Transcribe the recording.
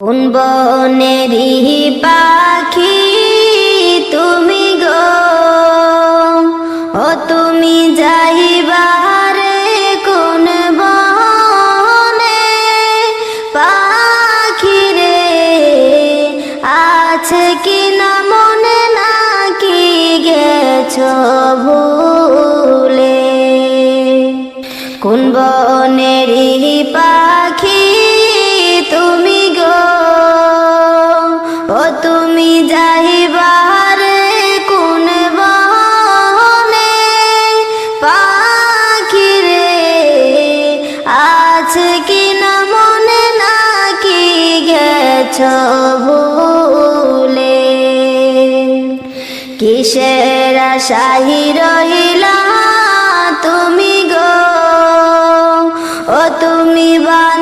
কোন বনেরই পাখি তুমি গো, ও তুমি যাইবারে কোন বনে? পাখি রে আছে কি না মনে, নাকি গেছো ভুলে? কোন বনেরই পাখি তুমি গো, ও তুমি যাইবারে কোন বনে? পাখি রে আছে কি না মনে, নাকি গেছো ভুলে? কিসের আশায় রহিলা তুমি গো, ও তুমি বান